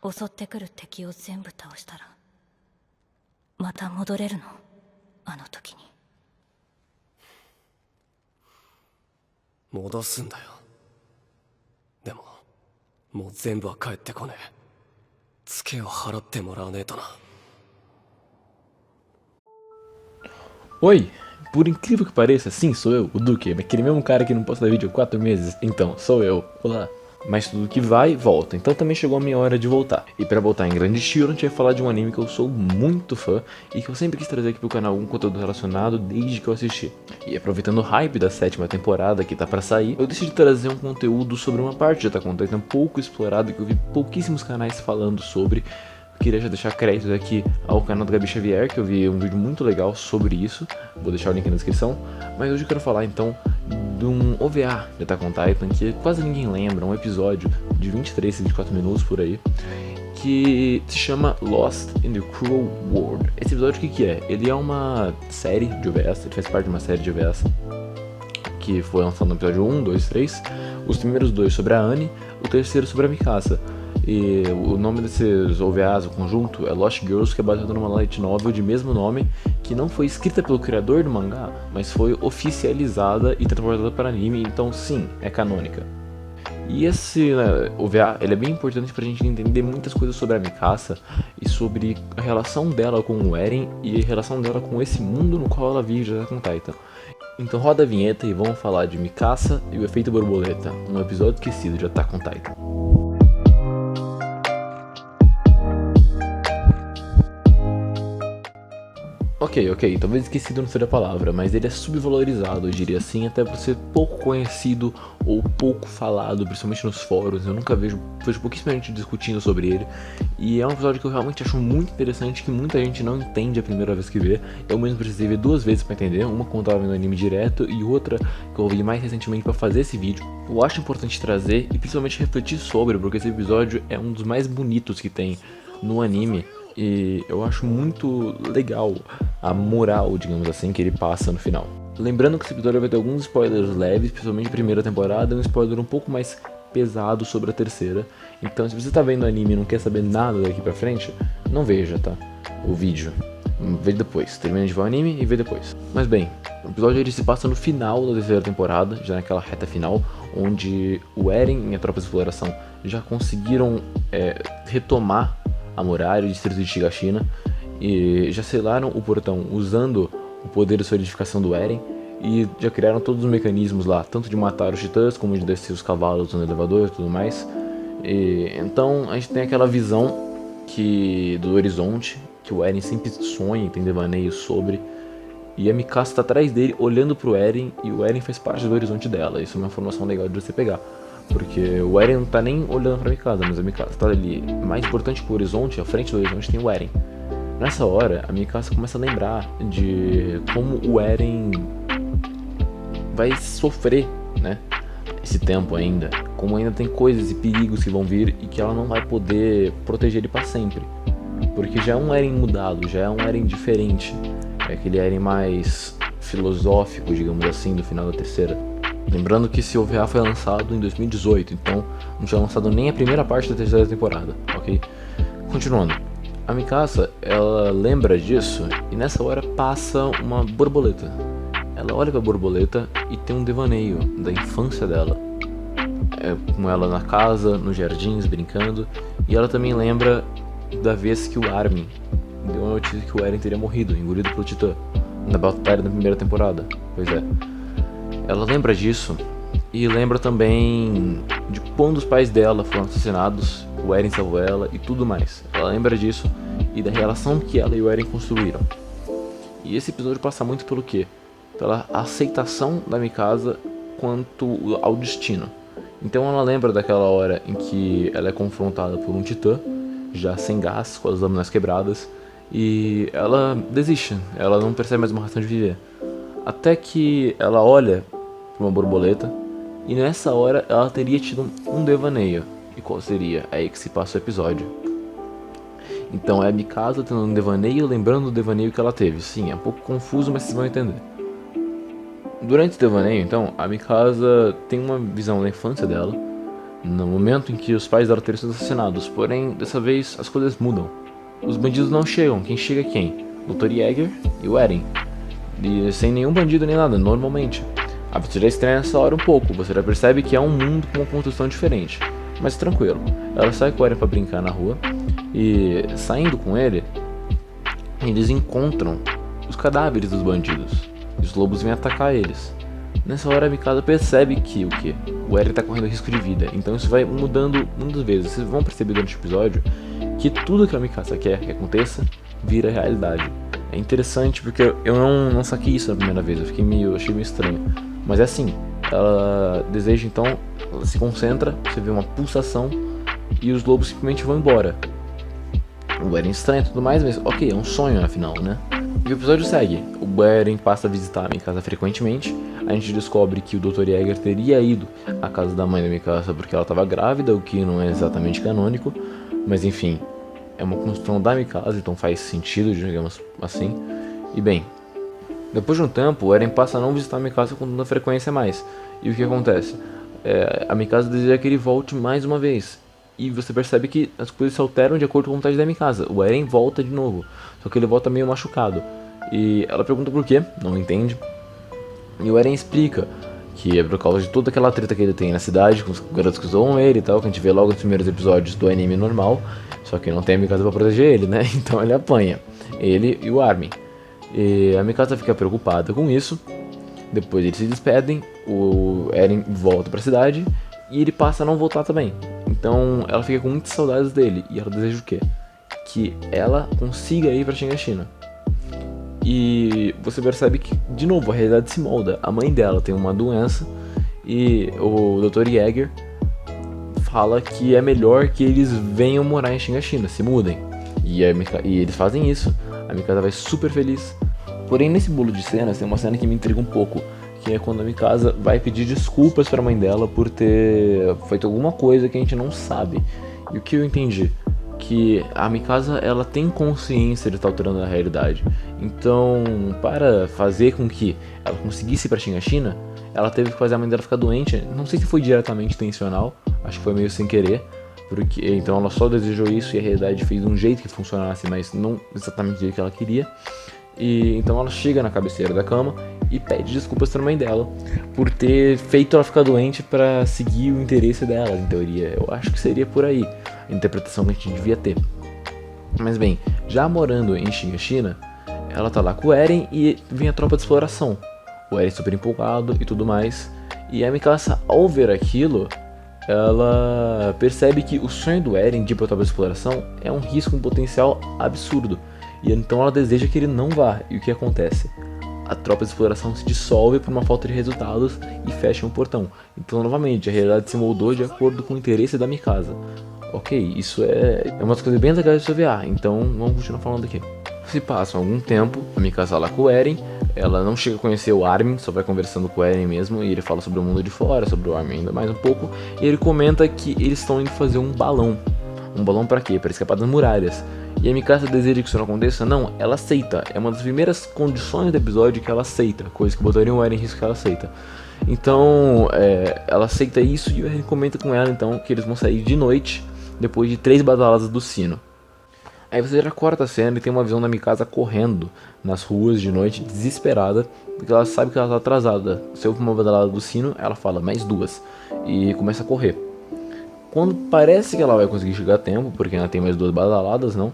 襲ってくる敵を全部倒したらまた戻れるの？あの時に。戻すんだよ。でももう全部は帰ってこねえ。ツケを払ってもらわねえとな。 Oi, por incrível que pareça, sim, sou eu, o Duque, aquele mesmo cara que não posta vídeo há 4 meses. Então, sou eu. Olá. Mas tudo que vai, volta. Então também chegou a minha hora de voltar. E pra voltar em grande estilo, a gente vai falar de um anime que eu sou muito fã e que eu sempre quis trazer aqui pro canal algum conteúdo relacionado desde que eu assisti. E aproveitando o hype da 7ª temporada que tá pra sair, eu decidi trazer um conteúdo sobre uma parte de Attack on Titan pouco explorado que eu vi pouquíssimos canais falando sobre. Queria já deixar créditos aqui ao canal do Gabi Xavier, que eu vi um vídeo muito legal sobre isso, vou deixar o link na descrição, mas hoje eu quero falar então de um OVA de Attack on Titan, que quase ninguém lembra, um episódio de 23 a 24 minutos por aí, que se chama Lost in the Cruel World. Esse episódio o que é? Ele é uma série de OVAs, ele faz parte de uma série de OVAs, que foi lançado no episódio 1, 2, 3, os primeiros 2 sobre a Annie, o terceiro sobre a Mikasa. E o nome desses OVAs, o conjunto, é Lost Girls, que é baseado numa light novel de mesmo nome, que não foi escrita pelo criador do mangá, mas foi oficializada e transportada para anime, então sim, é canônica. E esse OVA, ele é bem importante pra gente entender muitas coisas sobre a Mikasa e sobre a relação dela com o Eren e a relação dela com esse mundo no qual ela vive de Attack on Titan. Então roda a vinheta e vamos falar de Mikasa e o efeito borboleta, um episódio esquecido de Attack on Titan. Ok, talvez esquecido não seja a palavra, mas ele é subvalorizado, eu diria assim, até por ser pouco conhecido ou pouco falado, principalmente nos fóruns. Eu nunca vejo pouquíssima gente discutindo sobre ele, e é um episódio que eu realmente acho muito interessante, que muita gente não entende a primeira vez que vê. Eu mesmo precisei ver 2 vezes pra entender, uma quando eu tava vendo anime direto e outra que eu vi mais recentemente pra fazer esse vídeo. Eu acho importante trazer e principalmente refletir sobre, porque esse episódio é um dos mais bonitos que tem no anime. E eu acho muito legal a moral, digamos assim, que ele passa no final. Lembrando que esse episódio vai ter alguns spoilers leves, principalmente a primeira temporada, e um spoiler um pouco mais pesado sobre a terceira. Então se você tá vendo o anime e não quer saber nada daqui pra frente, não veja, tá? O vídeo. Vê depois, termina de ver o anime e vê depois. Mas bem, o episódio ele se passa no final da terceira temporada, já naquela reta final, onde o Eren e a tropa de exploração já conseguiram retomar a muralha, o distrito de Shigashina, e já selaram o portão usando o poder de solidificação do Eren, e já criaram todos os mecanismos lá, tanto de matar os titãs, como de descer os cavalos no elevador e tudo mais. E então a gente tem aquela visão do horizonte, que o Eren sempre sonha e tem devaneios sobre, e a Mikasa está atrás dele, olhando pro Eren, e o Eren faz parte do horizonte dela. Isso é uma informação legal de você pegar. Porque o Eren não tá nem olhando pra Mikasa, mas a Mikasa tá ali. Mais importante pro horizonte, à frente do horizonte tem o Eren. Nessa hora, a Mikasa começa a lembrar de como o Eren vai sofrer, né? Esse tempo ainda. Como ainda tem coisas e perigos que vão vir e que ela não vai poder proteger ele pra sempre. Porque já é um Eren mudado, já é um Eren diferente. É aquele Eren mais filosófico, digamos assim, do final da terceira. Lembrando que esse OVA foi lançado em 2018, então não tinha lançado nem a primeira parte da terceira temporada, ok? Continuando, a Mikasa, ela lembra disso e nessa hora passa uma borboleta. Ela olha pra borboleta e tem um devaneio da infância dela. Com ela na casa, nos jardins, brincando, e ela também lembra da vez que o Armin deu a notícia que o Eren teria morrido, engolido pelo Titã, na batalha da primeira temporada. Pois é. Ela lembra disso e lembra também de quando os pais dela foram assassinados, o Eren salvou ela e tudo mais. Ela lembra disso e da relação que ela e o Eren construíram. E esse episódio passa muito pelo quê? Pela aceitação da Mikasa quanto ao destino. Então ela lembra daquela hora em que ela é confrontada por um titã, já sem gás, com as lâminas quebradas, e ela desiste, ela não percebe mais uma razão de viver. Até que ela olha para uma borboleta e nessa hora ela teria tido um devaneio. E qual seria? É aí que se passa o episódio. Então é a Mikasa tendo um devaneio, lembrando do devaneio que ela teve. Sim, é um pouco confuso, mas vocês vão entender. Durante o devaneio, então, a Mikasa tem uma visão da infância dela, no momento em que os pais dela teriam sido assassinados. Porém, dessa vez as coisas mudam. Os bandidos não chegam. Quem chega é quem? O Dr. Yeager e o Eren. E sem nenhum bandido nem nada, normalmente. Você já estranha essa hora um pouco. Você já percebe que é um mundo com uma construção diferente. Mas tranquilo. Ela sai com o Eren pra brincar na rua. E saindo com ele, eles encontram os cadáveres dos bandidos. E os lobos vêm atacar eles. Nessa hora a Mikasa percebe que o Eren tá correndo risco de vida. Então isso vai mudando muitas vezes. Vocês vão perceber durante o episódio que tudo que a Mikasa quer que aconteça vira realidade. É interessante porque eu não saquei isso na primeira vez. Eu achei meio estranho. Mas é assim, ela deseja então, ela se concentra, você vê uma pulsação e os lobos simplesmente vão embora. O Eren estranha e tudo mais, mas ok, é um sonho afinal, né? E o episódio segue. O Eren passa a visitar a Mikasa frequentemente. A gente descobre que o Dr. Yeager teria ido à casa da mãe da Mikasa porque ela estava grávida, o que não é exatamente canônico. Mas enfim, é uma construção da Mikasa, então faz sentido, digamos assim. E bem, depois de um tempo, o Eren passa a não visitar a Mikasa com tanta frequência mais. E o que acontece? A Mikasa deseja que ele volte mais uma vez. E você percebe que as coisas se alteram de acordo com a vontade da Mikasa. O Eren volta de novo, só que ele volta meio machucado. E ela pergunta por quê, não entende. E o Eren explica que é por causa de toda aquela treta que ele tem na cidade, com os garotos que zoam ele e tal, que a gente vê logo nos primeiros episódios do anime normal. Só que não tem a Mikasa pra proteger ele, né? Então ele apanha. Ele e o Armin. E a Mikasa fica preocupada com isso. Depois eles se despedem, o Eren volta pra cidade e ele passa a não voltar também. Então ela fica com muitas saudades dele e ela deseja o quê? Que ela consiga ir pra Shiganshina. E você percebe que, de novo, a realidade se molda. A mãe dela tem uma doença e o Dr. Yeager fala que é melhor que eles venham morar em Shiganshina, se mudem. E eles fazem isso. A Mikasa vai super feliz. Porém, nesse bolo de cenas, tem uma cena que me intriga um pouco, que é quando a Mikasa vai pedir desculpas para a mãe dela por ter feito alguma coisa que a gente não sabe. E o que eu entendi? Que a Mikasa, ela tem consciência de estar alterando a realidade. Então, para fazer com que ela conseguisse ir para Shiganshina, ela teve que fazer a mãe dela ficar doente. Não sei se foi diretamente intencional, acho que foi meio sem querer. Então ela só desejou isso e a realidade fez de um jeito que funcionasse, mas não exatamente do jeito que ela queria. E então ela chega na cabeceira da cama e pede desculpas pra mãe dela por ter feito ela ficar doente para seguir o interesse dela, em teoria. Eu acho que seria por aí a interpretação que a gente devia ter. Mas bem, já morando em Shiganshina, ela tá lá com o Eren e vem a tropa de exploração. O Eren super empolgado e tudo mais. E a Mikasa, ao ver aquilo, ela percebe que o sonho do Eren de ir pra tropa de exploração é um risco, um potencial absurdo. E então ela deseja que ele não vá. E o que acontece? A tropa de exploração se dissolve por uma falta de resultados e fecha um portão. Então, novamente, a realidade se moldou de acordo com o interesse da Mikasa. Ok, isso é uma das coisas bem legais de OVA, então vamos continuar falando aqui. Se passa algum tempo, a Mikasa lá com o Eren, ela não chega a conhecer o Armin, só vai conversando com o Eren mesmo, e ele fala sobre o mundo de fora, sobre o Armin ainda mais um pouco, e ele comenta que eles estão indo fazer um balão. Um balão pra quê? Pra escapar das muralhas. E a Mikasa deseja que isso não aconteça? Não, ela aceita. É uma das primeiras condições do episódio que ela aceita. Coisa que botariam o Eren em risco que ela aceita. Então, ela aceita isso e o Eren comenta com ela então que eles vão sair de noite depois de 3 badaladas do sino. Aí você já corta a cena e tem uma visão da Mikasa correndo nas ruas de noite, desesperada, porque ela sabe que ela tá atrasada. Se houve uma badalada do sino, ela fala mais 2 e começa a correr. Quando parece que ela vai conseguir chegar a tempo, porque ela tem mais 2 badaladas, não,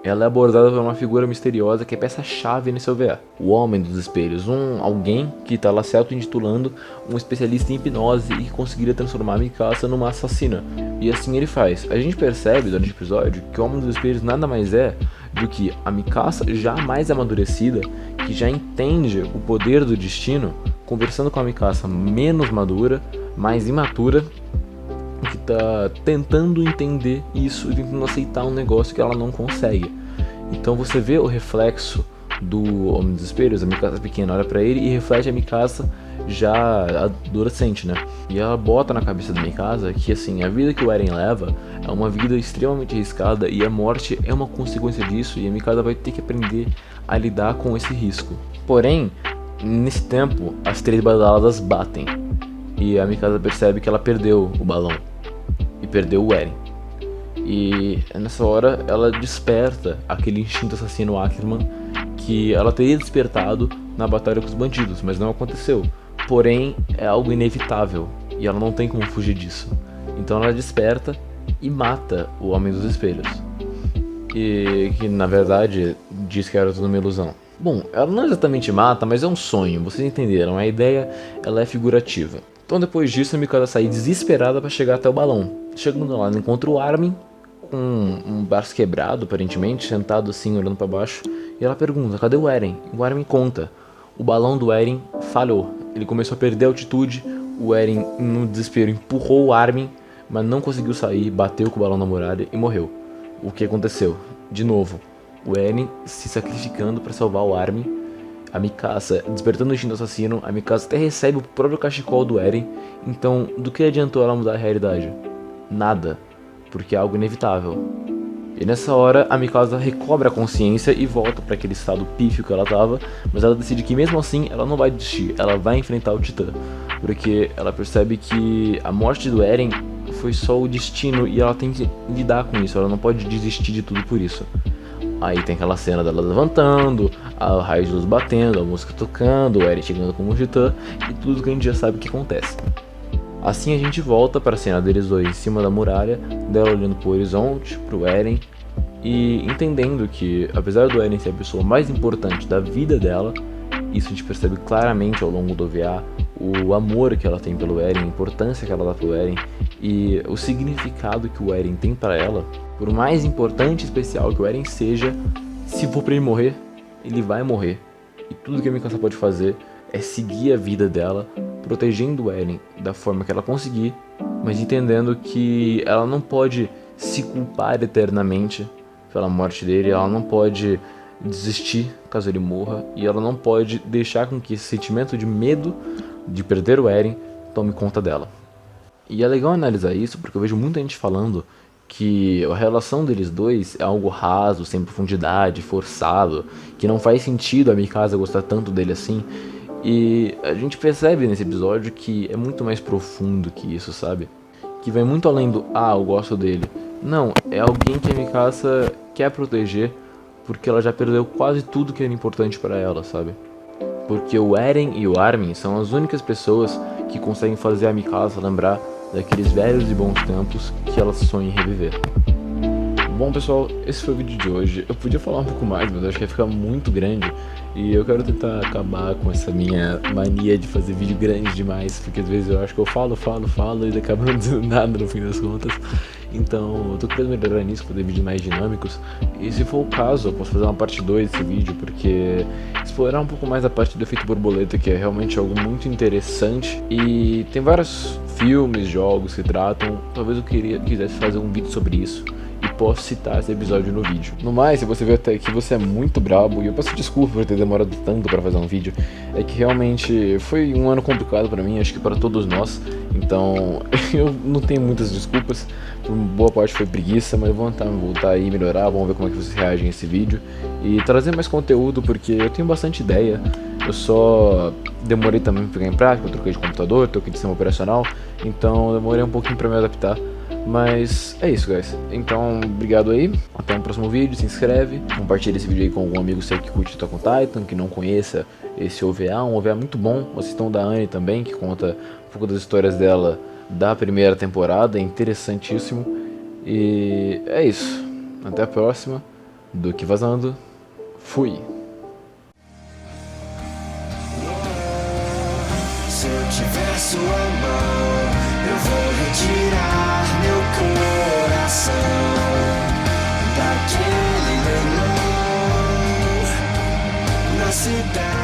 ela é abordada por uma figura misteriosa que é peça-chave nesse OVA. O Homem dos Espelhos, alguém que tá lá se auto-intitulando um especialista em hipnose e que conseguiria transformar a Mikasa numa assassina. E assim ele faz. A gente percebe durante o episódio que o Homem dos Espelhos nada mais é do que a Mikasa já mais amadurecida, que já entende o poder do destino, conversando com a Mikasa menos madura, mais imatura, que tá tentando entender isso e tentando aceitar um negócio que ela não consegue. Então você vê o reflexo do Homem dos Espelhos, a Mikasa pequena olha pra ele e reflete a Mikasa já adolescente, né? E ela bota na cabeça da Mikasa que assim, a vida que o Eren leva é uma vida extremamente arriscada e a morte é uma consequência disso e a Mikasa vai ter que aprender a lidar com esse risco. Porém, nesse tempo, as 3 badaladas batem e a Mikasa percebe que ela perdeu o balão. e perdeu o Eren. E nessa hora ela desperta aquele instinto assassino Ackerman que ela teria despertado na batalha com os bandidos, mas não aconteceu. Porém, é algo inevitável e ela não tem como fugir disso. Então ela desperta e mata o Homem dos Espelhos. E que na verdade diz que era tudo uma ilusão. Bom, ela não exatamente mata, mas é um sonho, vocês entenderam, a ideia ela é figurativa. Então depois disso a Mikasa sai desesperada para chegar até o balão. Chegando lá ela encontra o Armin com um braço quebrado aparentemente, sentado assim olhando para baixo. E ela pergunta, cadê o Eren? E o Armin conta, o balão do Eren falhou. Ele começou a perder a altitude, o Eren no desespero empurrou o Armin, mas não conseguiu sair, bateu com o balão na muralha e morreu. O que aconteceu? De novo, o Eren se sacrificando para salvar o Armin, a Mikasa despertando o instinto assassino, a Mikasa até recebe o próprio cachecol do Eren, então do que adiantou ela mudar a realidade? Nada, porque é algo inevitável. E nessa hora a Mikasa recobra a consciência e volta para aquele estado pífio que ela tava, mas ela decide que mesmo assim ela não vai desistir, ela vai enfrentar o Titã, porque ela percebe que a morte do Eren foi só o destino e ela tem que lidar com isso, ela não pode desistir de tudo por isso. Aí tem aquela cena dela levantando, a raio de luz batendo, a música tocando, o Eren chegando como um Titã e tudo que a gente já sabe o que acontece. Assim a gente volta para a cena deles dois em cima da muralha, dela olhando pro horizonte, pro Eren e entendendo que apesar do Eren ser a pessoa mais importante da vida dela, isso a gente percebe claramente ao longo do OVA, o amor que ela tem pelo Eren, a importância que ela dá pelo Eren e o significado que o Eren tem para ela. Por mais importante e especial que o Eren seja, se for pra ele morrer, ele vai morrer. E tudo que a Mikasa pode fazer é seguir a vida dela, protegendo o Eren da forma que ela conseguir, mas entendendo que ela não pode se culpar eternamente pela morte dele, ela não pode desistir caso ele morra, e ela não pode deixar com que esse sentimento de medo de perder o Eren tome conta dela. E é legal analisar isso porque eu vejo muita gente falando que a relação deles dois é algo raso, sem profundidade, forçado, que não faz sentido a Mikasa gostar tanto dele assim. E a gente percebe nesse episódio que é muito mais profundo que isso, sabe? Que vai muito além do, eu gosto dele. Não, é alguém que a Mikasa quer proteger porque ela já perdeu quase tudo que era importante pra ela, sabe? Porque o Eren e o Armin são as únicas pessoas que conseguem fazer a Mikasa lembrar daqueles velhos e bons tempos que ela sonha em reviver. Bom pessoal, esse foi o vídeo de hoje. Eu podia falar um pouco mais, mas eu acho que ia ficar muito grande. E eu quero tentar acabar com essa minha mania de fazer vídeo grande demais, porque às vezes eu acho que eu falo e acabo não dizendo nada no fim das contas. Então eu tô querendo melhorar nisso, fazer vídeos mais dinâmicos. E se for o caso, eu posso fazer uma parte 2 desse vídeo, porque explorar um pouco mais a parte do efeito borboleta, que é realmente algo muito interessante. E tem vários filmes, jogos que tratam. Talvez eu quisesse fazer um vídeo sobre isso e posso citar esse episódio no vídeo. No mais, se você vê até aqui, você é muito brabo, e eu peço desculpa por ter demorado tanto pra fazer um vídeo. É que realmente foi um ano complicado pra mim, acho que pra todos nós. Então eu não tenho muitas desculpas, por boa parte foi preguiça, mas eu vou tentar voltar aí, melhorar, vamos ver como é que vocês reagem a esse vídeo. E trazer mais conteúdo, porque eu tenho bastante ideia. Eu só demorei também pra pegar em prática, eu troquei de computador, troquei de sistema operacional, então eu demorei um pouquinho pra me adaptar. Mas é isso, guys. Então, obrigado aí. Até o próximo vídeo. Se inscreve. Compartilha esse vídeo aí com algum amigo seu que curte Attack on Titan, que não conheça esse OVA. Um OVA muito bom. Assistam da Anne também, que conta um pouco das histórias dela da primeira temporada. É interessantíssimo. E é isso. Até a próxima. Duque vazando. Fui. Se eu tiver sua mão, eu vou retirar meu coração daquele leilão na cidade.